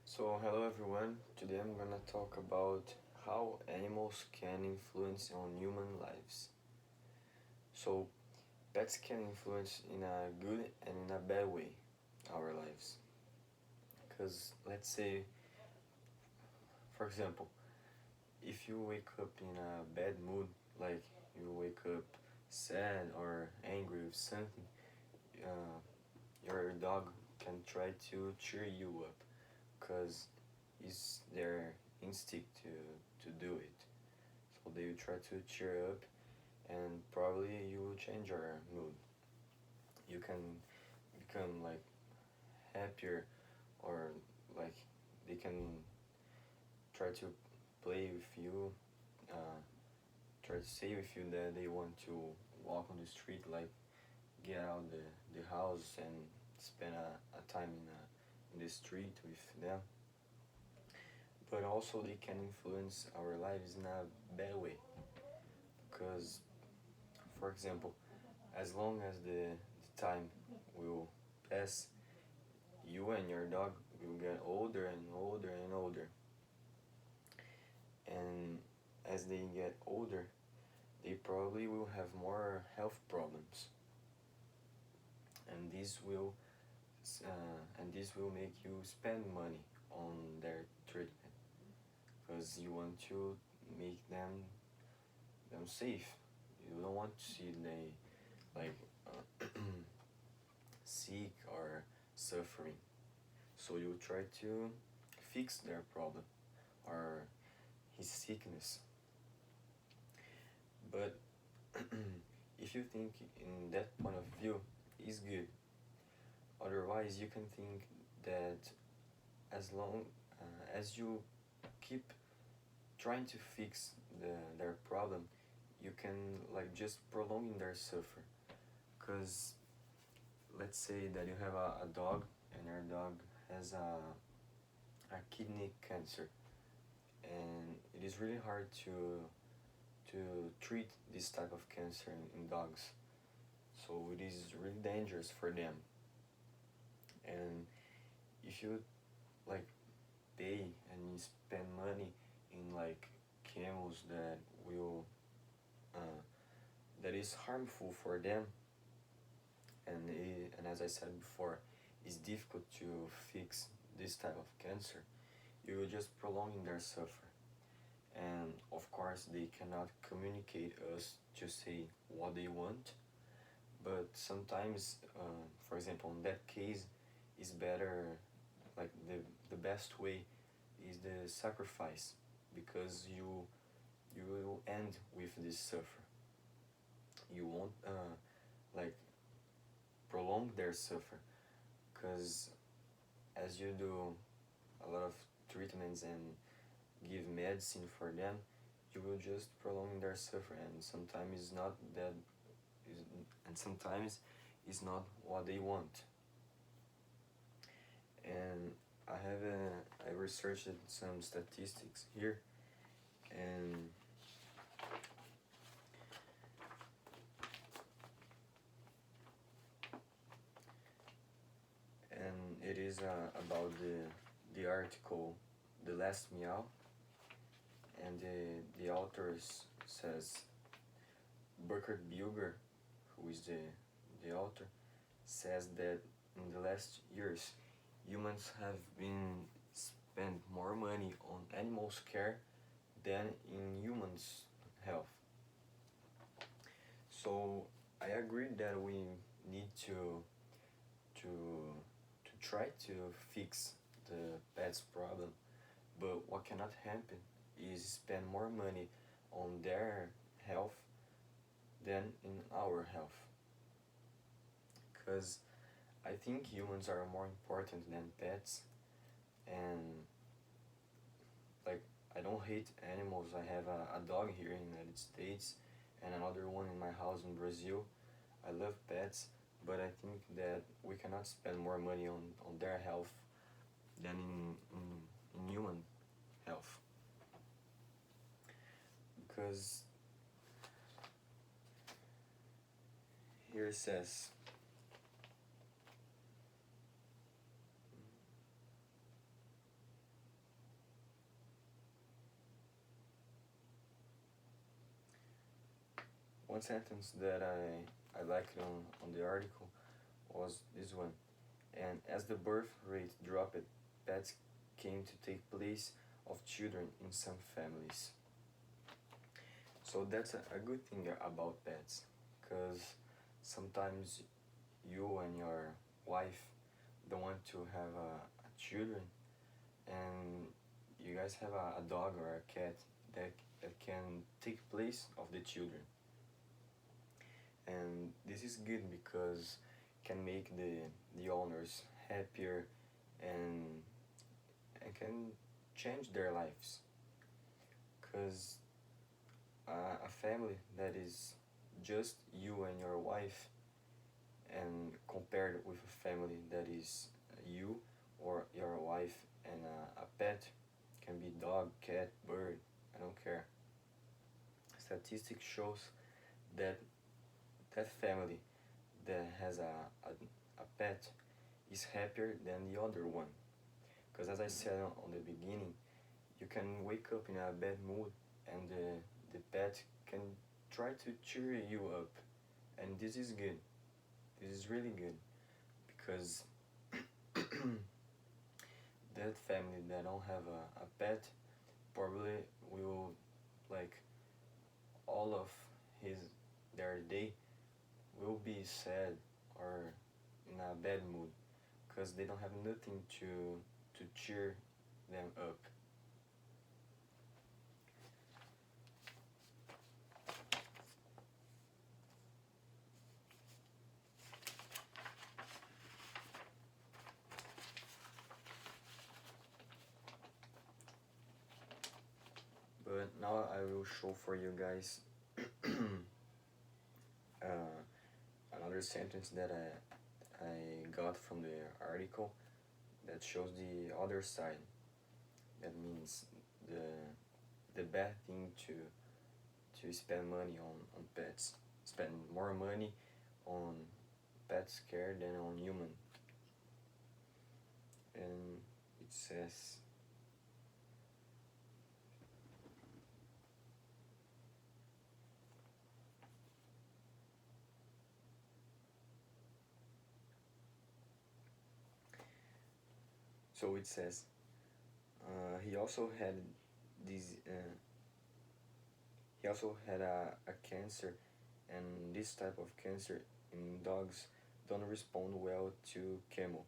So, hello everyone. Today I'm gonna talk about how animals can influence on human lives. So, pets can influence in a good and in a bad way our lives. Because, let's say, for example, if you wake up in a bad mood, like you wake up sad or angry with something, uh, your dog can try to cheer you up because it's their instinct to do it. So they will try to cheer up and probably you will change your mood. You can become like happier or like they can try to play with you, uh, try to say with you that they want to walk on the street, like get out the house and spend a time in the street with them. But also they can influence our lives in a bad way because, for example, as long as the time will pass, you and your dog will get older and older and older. And as they get older, they probably will have more health problems. And this will make you spend money on their treatment because you want to make them safe. You don't want to see they like sick or suffering. So you try to fix their problem or his sickness. But if you think in that point of view, is good. Otherwise, you can think that as long as you keep trying to fix their problem, you can like just prolonging their suffer. Cause let's say that you have a dog and your dog has a kidney cancer, and it is really hard to treat this type of cancer in dogs. So it is really dangerous for them. And if you like pay and spend money in like chemicals uh, that is harmful for them, and as I said before, it's difficult to fix this type of cancer. You will just prolonging their suffer. And of course, they cannot communicate us to say what they want. But sometimes, for example, in that case, it's better. Like the best way is the sacrifice because you will end with this suffer. You won't like prolong their suffer because as you do a lot of treatments and give medicine for them, you will just prolong their suffer, and sometimes it's not that is and sometimes it's not what they want. And I researched some statistics here, and it is about the article "The Last Meow," and the author says Burkhard Buger, who is the author, says that in the last years humans have been spent more money on animals care than in humans health. So I agree that we need to to try to fix the pet's problem, but what cannot happen is spend more money on their health than in our health. Because I think humans are more important than pets, and like I don't hate animals. I have a dog here in the United States and another one in my house in Brazil. I love pets, but I think that we cannot spend more money on their health than in human health. Because here it says one sentence that I liked on the article was this one. And as the birth rate dropped, pets came to take place of children in some families. So that's a good thing about pets, because sometimes you and your wife don't want to have a children, and you guys have a dog or a cat that, that can take place of the children. And this is good because can make the owners happier, and can change their lives, because a family that is just you and your wife, and compared with a family that is you or your wife and a pet, can be dog, cat, bird, I don't care. Statistics shows that that family that has a pet is happier than the other one. Because as I said on the beginning, you can wake up in a bad mood, and the pet can try to cheer you up. And this is good. This is really good, because that family that don't have a pet probably will, like, all of his their day will be sad or in a bad mood, because they don't have nothing to cheer them up. But now I will show for you guys uh, another sentence that I got from the article that shows the other side. That means the the bad thing to spend money on pets. Spend more money on pets care than on human. And it says, so it says, he also had this he also had a cancer, and this type of cancer in dogs don't respond well to chemo.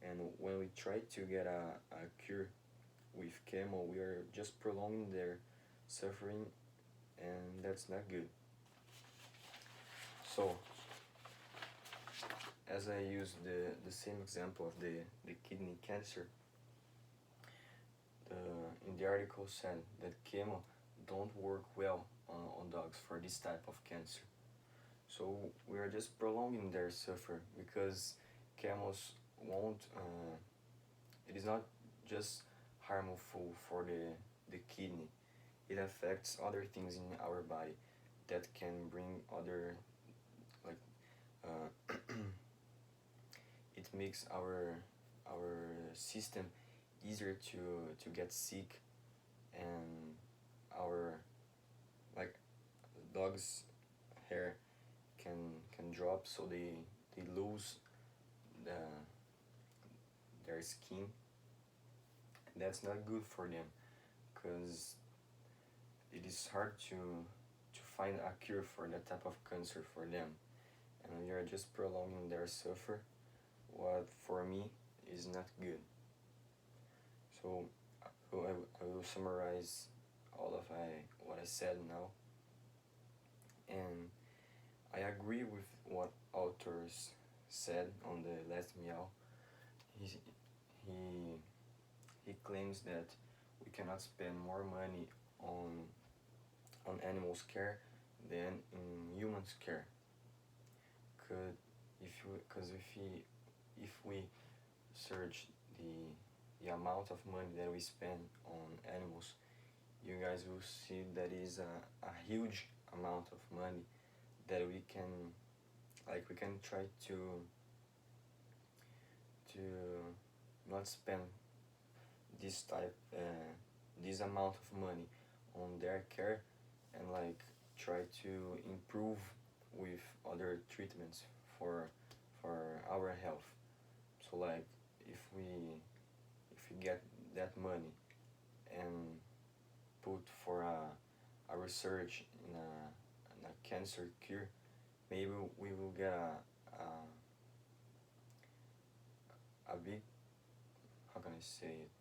And when we try to get a cure with chemo, we are just prolonging their suffering, and that's not good. So, as I use the same example of the kidney cancer, in the article said that chemo don't work well on dogs for this type of cancer. So we are just prolonging their suffer, because chemos won't. It is not just harmful for the kidney. It affects other things in our body that can bring other, like, uh, it makes our system easier to get sick, and our, like, dog's hair can drop, so they lose the their skin. And that's not good for them, because it is hard to find a cure for that type of cancer for them, and we are just prolonging their suffer, what for me is not good. So I will summarize all of what I said now, and I agree with what authors said on the last meow. He he claims that we cannot spend more money on animals care than in humans care. Could Because if we search the amount of money that we spend on animals, you guys will see that is a huge amount of money that we can try to not spend this amount of money on their care, and, like, try to improve with other treatments for our health. So like if we if we get that money and put for a research in a cancer cure, maybe we will get a big, how can I say it,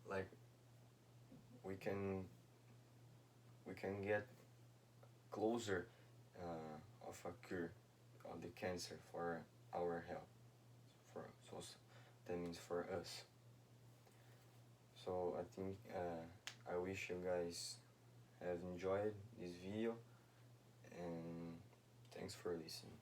like we can we can get closer of a cure of the cancer for our health, for so that means for us. So I think I wish you guys have enjoyed this video, and thanks for listening.